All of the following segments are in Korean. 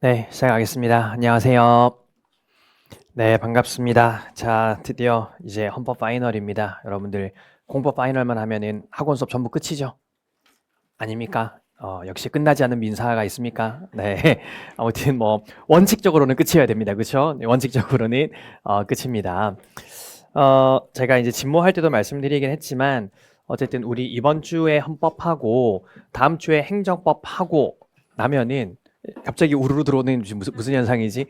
네, 시작하겠습니다. 안녕하세요. 네, 반갑습니다. 자, 드디어 이제 헌법 파이널입니다. 여러분들 공법 파이널만 하면은 학원 수업 전부 끝이죠? 아닙니까? 역시 끝나지 않는 민사가 있습니까? 네. 아무튼 뭐 원칙적으로는 끝이어야 됩니다. 그렇죠? 네, 원칙적으로는 끝입니다. 제가 이제 직모할 때도 말씀드리긴 했지만 어쨌든 우리 이번 주에 헌법하고 다음 주에 행정법하고 나면은 갑자기 우르르 들어오는 지금 무슨 현상이지?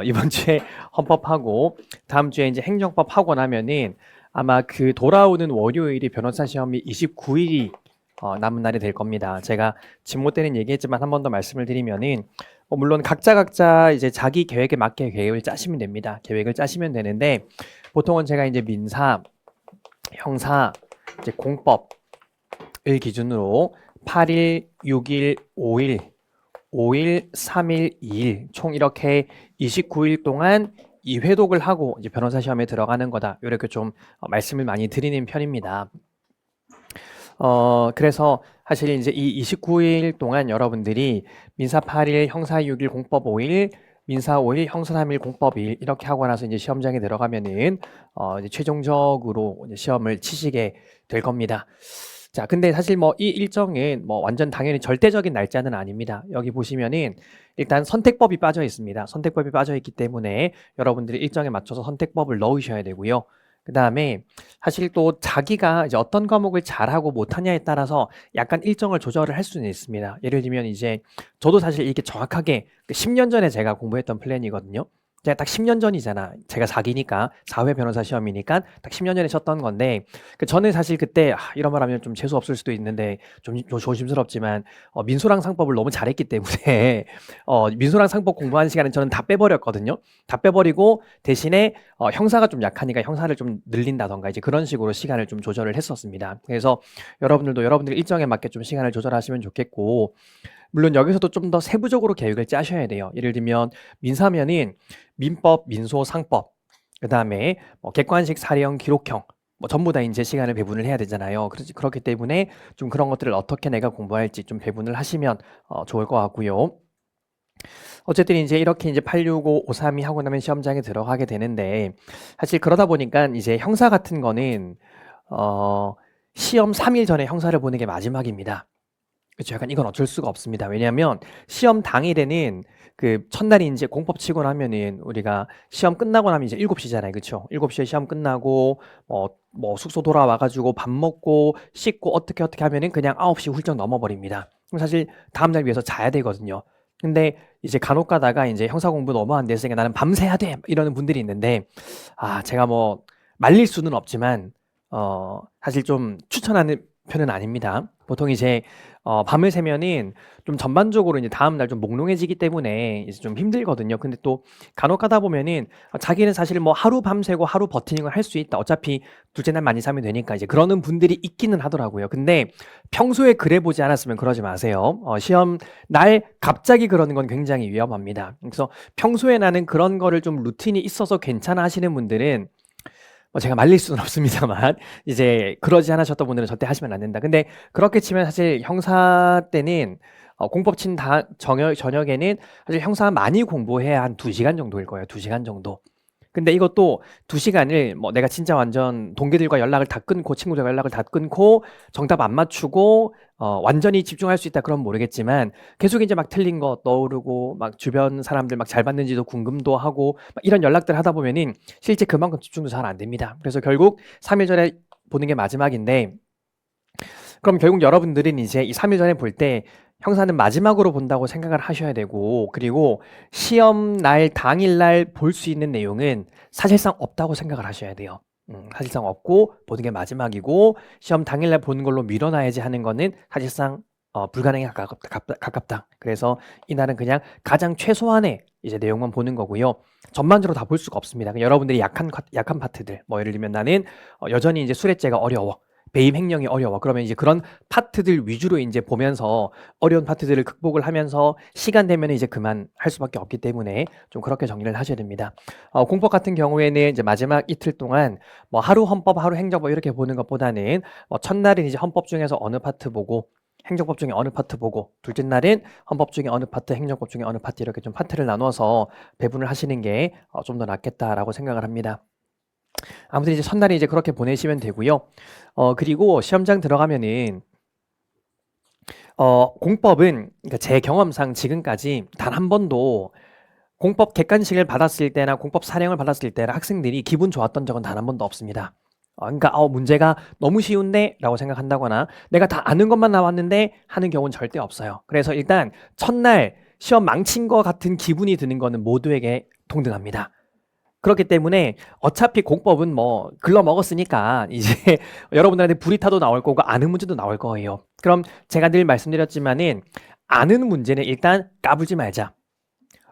이번 주에 헌법하고 다음 주에 이제 행정법하고 나면은 아마 그 돌아오는 월요일이 변호사 시험이 29일이 남은 날이 될 겁니다. 제가 직모 때는 얘기했지만 한 번 더 말씀을 드리면은 물론 각자 이제 자기 계획에 맞게 계획을 짜시면 됩니다. 계획을 짜시면 되는데 보통은 제가 이제 민사, 형사, 이제 공법을 기준으로 8일, 6일, 5일, 3일, 2일 총 이렇게 29일 동안 2회독을 하고 이제 변호사 시험에 들어가는 거다. 이렇게 좀 말씀을 많이 드리는 편입니다. 그래서 사실 이제 이 29일 동안 여러분들이 민사 8일, 형사 6일, 공법 5일, 민사 5일, 형사 3일, 공법 2일 이렇게 하고 나서 이제 시험장에 들어가면은 이제 최종적으로 이제 시험을 치시게 될 겁니다. 자, 근데 사실 뭐 이 일정은 뭐 완전 당연히 절대적인 날짜는 아닙니다. 여기 보시면은 일단 선택법이 빠져 있습니다. 선택법이 빠져 있기 때문에 여러분들이 일정에 맞춰서 선택법을 넣으셔야 되고요. 그 다음에 사실 또 자기가 이제 어떤 과목을 잘하고 못하냐에 따라서 약간 일정을 조절을 할 수는 있습니다. 예를 들면 이제 저도 사실 이게 정확하게 10년 전에 제가 공부했던 플랜이거든요. 제가 딱 10년 전이잖아. 제가 4기니까 4회 변호사 시험이니까 딱 10년 전에 쳤던 건데 저는 사실 그때 이런 말 하면 좀 재수 없을 수도 있는데 좀 조심스럽지만 민소랑 상법을 너무 잘했기 때문에 민소랑 상법 공부하는 시간은 저는 다 빼버렸거든요. 다 빼버리고 대신에 형사가 좀 약하니까 형사를 좀 늘린다던가 이제 그런 식으로 시간을 좀 조절을 했었습니다. 그래서 여러분들도 여러분들 일정에 맞게 좀 시간을 조절하시면 좋겠고 물론 여기서도 좀 더 세부적으로 계획을 짜셔야 돼요. 예를 들면 민사면은 민법, 민소, 상법, 그다음에 객관식, 사례형, 기록형 전부 다 이제 시간을 배분을 해야 되잖아요. 그렇기 때문에 좀 그런 것들을 어떻게 내가 공부할지 좀 배분을 하시면 좋을 것 같고요. 어쨌든 이제 이렇게 이제 865, 532 하고 나면 시험장에 들어가게 되는데 사실 그러다 보니까 이제 형사 같은 거는 시험 3일 전에 형사를 보는 게 마지막입니다. 그쵸. 약간 이건 어쩔 수가 없습니다. 왜냐하면 시험 당일에는 그 첫날이 이제 공법 치고 나면은 우리가 시험 끝나고 나면 이제 7시잖아요. 그쵸. 7시에 시험 끝나고 뭐 숙소 돌아와가지고 밥 먹고 씻고 어떻게 하면은 그냥 9시 훌쩍 넘어버립니다. 그럼 사실 다음날 위해서 자야 되거든요. 근데 이제 간혹 가다가 이제 형사 공부 너무 안 됐으니까 나는 밤새야 돼 이러는 분들이 있는데 제가 뭐 말릴 수는 없지만 사실 좀 추천하는 편은 아닙니다. 보통 이제 밤을 새면은 좀 전반적으로 이제 다음날 좀 몽롱해지기 때문에 이제 좀 힘들거든요. 근데 또 간혹 가다 보면은 자기는 사실 뭐 하루 밤새고 하루 버티닝을 할 수 있다. 어차피 둘째 날 많이 자면 되니까 이제 그러는 분들이 있기는 하더라고요. 근데 평소에 그래 보지 않았으면 그러지 마세요. 시험 날 갑자기 그러는 건 굉장히 위험합니다. 그래서 평소에 나는 그런 거를 좀 루틴이 있어서 괜찮아 하시는 분들은 제가 말릴 수는 없습니다만 이제 그러지 않으셨던 분들은 절대 하시면 안 된다. 근데 그렇게 치면 사실 형사 때는 공법 친 저녁에는 사실 형사 많이 공부해야 한 2시간 정도일 거예요. 2시간 정도. 근데 이것도 2시간을 뭐 내가 진짜 완전 동기들과 연락을 다 끊고 친구들과 연락을 다 끊고 정답 안 맞추고 완전히 집중할 수 있다 그럼 모르겠지만 계속 이제 막 틀린 거 떠오르고 막 주변 사람들 막 잘 봤는지도 궁금도 하고 막 이런 연락들 하다 보면은 실제 그만큼 집중도 잘 안 됩니다. 그래서 결국 3일 전에 보는 게 마지막인데 그럼 결국 여러분들은 이제 이 3일 전에 볼 때 형사는 마지막으로 본다고 생각을 하셔야 되고 그리고 시험 날 당일날 볼 수 있는 내용은 사실상 없다고 생각을 하셔야 돼요. 사실상 없고 보는 게 마지막이고 시험 당일날 보는 걸로 밀어놔야지 하는 거는 사실상 불가능에 가깝다. 그래서 이날은 그냥 가장 최소한의 이제 내용만 보는 거고요. 전반적으로 다 볼 수가 없습니다. 여러분들이 약한 파트들, 뭐 예를 들면 나는 여전히 이제 수레째가 어려워. 배임 행령이 어려워. 그러면 이제 그런 파트들 위주로 이제 보면서 어려운 파트들을 극복을 하면서 시간 되면 이제 그만 할 수밖에 없기 때문에 좀 그렇게 정리를 하셔야 됩니다. 공법 같은 경우에는 이제 마지막 이틀 동안 뭐 하루 헌법, 하루 행정법 이렇게 보는 것보다는 첫날은 이제 헌법 중에서 어느 파트 보고 행정법 중에 어느 파트 보고, 둘째 날은 헌법 중에 어느 파트, 행정법 중에 어느 파트, 이렇게 좀 파트를 나누어서 배분을 하시는 게 좀 더 낫겠다라고 생각을 합니다. 아무튼 이제 첫날에 이제 그렇게 보내시면 되고요. 그리고 시험장 들어가면은 공법은, 그러니까 제 경험상 지금까지 단 한 번도 공법 객관식을 받았을 때나 공법 사령을 받았을 때나 학생들이 기분 좋았던 적은 단 한 번도 없습니다. 그러니까 문제가 너무 쉬운데 라고 생각한다거나 내가 다 아는 것만 나왔는데 하는 경우는 절대 없어요. 그래서 일단 첫날 시험 망친 것 같은 기분이 드는 거는 모두에게 동등합니다. 그렇기 때문에 어차피 공법은 뭐 글러 먹었으니까 이제 여러분들한테 불이 타도 나올 거고 아는 문제도 나올 거예요. 그럼 제가 늘 말씀드렸지만은 아는 문제는 일단 까불지 말자.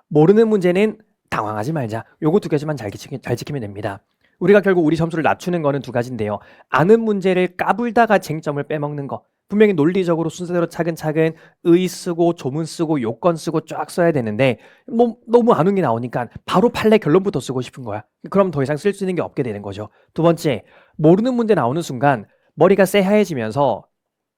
모르는 문제는 당황하지 말자. 요거 두 가지만 잘 지키면 됩니다. 우리가 결국 우리 점수를 낮추는 거는 두 가지인데요. 아는 문제를 까불다가 쟁점을 빼먹는 거. 분명히 논리적으로 순서대로 차근차근 의 쓰고 조문 쓰고 요건 쓰고 쫙 써야 되는데 뭐 너무 아는 게 나오니까 바로 판례 결론부터 쓰고 싶은 거야. 그럼 더 이상 쓸 수 있는 게 없게 되는 거죠. 두 번째, 모르는 문제 나오는 순간 머리가 새하얘지면서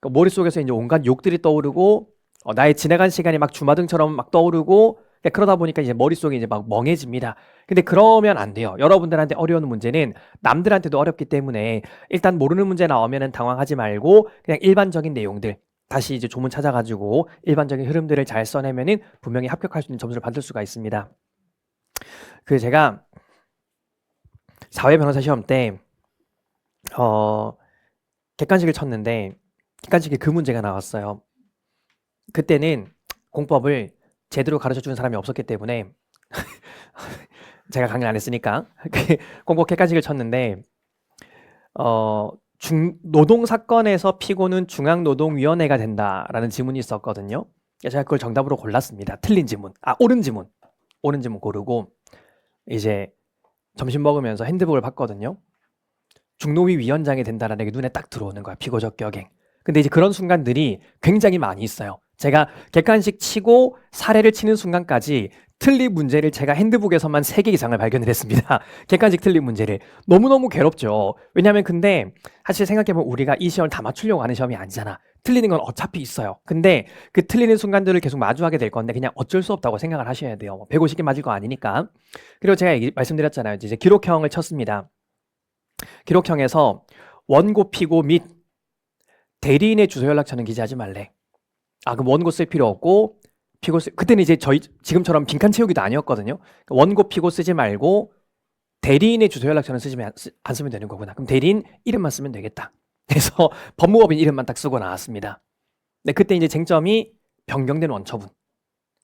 머릿속에서 이제 온갖 욕들이 떠오르고 나의 지나간 시간이 막 주마등처럼 막 떠오르고 그러다 보니까 이제 머릿속이 이제 막 멍해집니다. 근데 그러면 안 돼요. 여러분들한테 어려운 문제는 남들한테도 어렵기 때문에 일단 모르는 문제 나오면은 당황하지 말고 그냥 일반적인 내용들 다시 이제 조문 찾아가지고 일반적인 흐름들을 잘 써내면은 분명히 합격할 수 있는 점수를 받을 수가 있습니다. 제가 사회 변호사 시험 때 객관식을 쳤는데 객관식에 그 문제가 나왔어요. 그때는 공법을 제대로 가르쳐주는 사람이 없었기 때문에 제가 강의를 안 했으니까 공법 객관식을 쳤는데 노동사건에서 피고는 중앙노동위원회가 된다라는 지문이 있었거든요. 제가 그걸 정답으로 골랐습니다. 틀린 지문, 옳은 지문 고르고 이제 점심 먹으면서 핸드북을 봤거든요. 중노위 위원장이 된다라는 게 눈에 딱 들어오는 거야. 피고 적격행. 근데 이제 그런 순간들이 굉장히 많이 있어요. 제가 객관식 치고 사례를 치는 순간까지 틀린 문제를 제가 핸드북에서만 3개 이상을 발견을 했습니다. 객관식 틀린 문제를. 너무너무 괴롭죠. 왜냐하면 근데 사실 생각해보면 우리가 이 시험을 다 맞추려고 하는 시험이 아니잖아. 틀리는 건 어차피 있어요. 근데 그 틀리는 순간들을 계속 마주하게 될 건데 그냥 어쩔 수 없다고 생각을 하셔야 돼요. 150개 맞을 거 아니니까. 그리고 제가 말씀드렸잖아요. 이제 기록형을 쳤습니다. 기록형에서 원고 피고 및 대리인의 주소 연락처는 기재하지 말래. 그럼 원고 쓸 필요 없고 피고 그때는 이제 저희 지금처럼 빈칸 채우기도 아니었거든요. 원고 피고 쓰지 말고 대리인의 주소 연락처는 안 쓰면 되는 거구나. 그럼 대리인 이름만 쓰면 되겠다. 그래서 법무법인 이름만 딱 쓰고 나왔습니다. 근데 그때 이제 쟁점이 변경된 원처분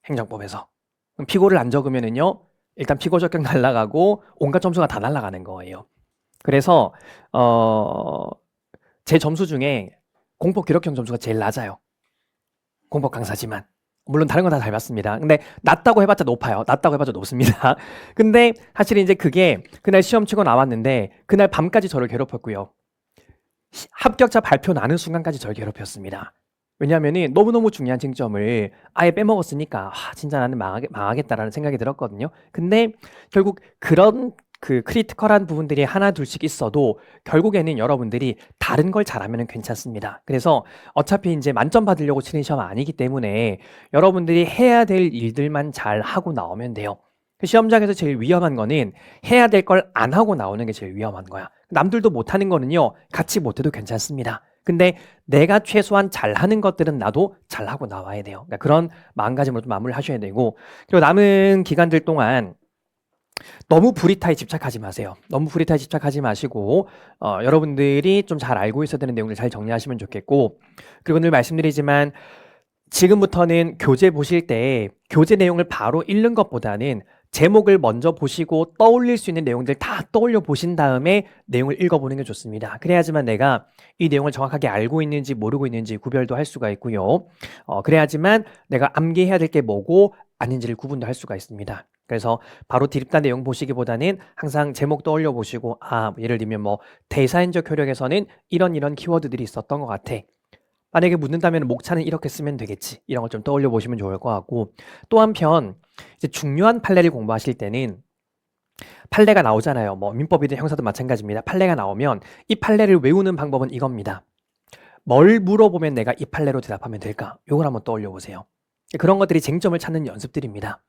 행정법에서. 그럼 피고를 안 적으면은요. 일단 피고 적격 날라가고 온갖 점수가 다 날라가는 거예요. 그래서 제 점수 중에 공법 기록형 점수가 제일 낮아요. 공법 강사지만. 물론 다른 건 다 잘 봤습니다. 근데 낮다고 해봤자 높아요. 낮다고 해봤자 높습니다. 근데 사실 이제 그게 그날 시험 치고 나왔는데 그날 밤까지 저를 괴롭혔고요. 합격자 발표 나는 순간까지 저를 괴롭혔습니다. 왜냐하면 너무너무 중요한 쟁점을 아예 빼먹었으니까 진짜 나는 망하겠다라는 생각이 들었거든요. 근데 결국 그런 크리티컬한 부분들이 하나 둘씩 있어도 결국에는 여러분들이 다른 걸 잘하면 괜찮습니다. 그래서 어차피 이제 만점 받으려고 치는 시험 아니기 때문에 여러분들이 해야 될 일들만 잘 하고 나오면 돼요. 시험장에서 제일 위험한 거는 해야 될 걸 안 하고 나오는 게 제일 위험한 거야. 남들도 못하는 거는요, 같이 못해도 괜찮습니다. 근데 내가 최소한 잘하는 것들은 나도 잘하고 나와야 돼요. 그러니까 그런 마음가짐으로 좀 마무리를 하셔야 되고, 그리고 남은 기간들 동안 너무 브리타에 집착하지 마세요. 너무 브리타에 집착하지 마시고 여러분들이 좀 잘 알고 있어야 되는 내용들 잘 정리하시면 좋겠고, 그리고 늘 말씀드리지만 지금부터는 교재 보실 때 교재 내용을 바로 읽는 것보다는 제목을 먼저 보시고 떠올릴 수 있는 내용들 다 떠올려 보신 다음에 내용을 읽어보는 게 좋습니다. 그래야지만 내가 이 내용을 정확하게 알고 있는지 모르고 있는지 구별도 할 수가 있고요. 그래야지만 내가 암기해야 될 게 뭐고 아닌지를 구분도 할 수가 있습니다. 그래서 바로 드립다 내용 보시기보다는 항상 제목 떠올려 보시고 예를 들면 뭐 대사인적 효력에서는 이런 키워드들이 있었던 것 같아. 만약에 묻는다면 목차는 이렇게 쓰면 되겠지. 이런 걸 좀 떠올려 보시면 좋을 것 같고, 또 한편 이제 중요한 판례를 공부하실 때는 판례가 나오잖아요. 뭐 민법이든 형사든 마찬가지입니다. 판례가 나오면 이 판례를 외우는 방법은 이겁니다. 뭘 물어보면 내가 이 판례로 대답하면 될까? 요걸 한번 떠올려 보세요. 그런 것들이 쟁점을 찾는 연습들입니다.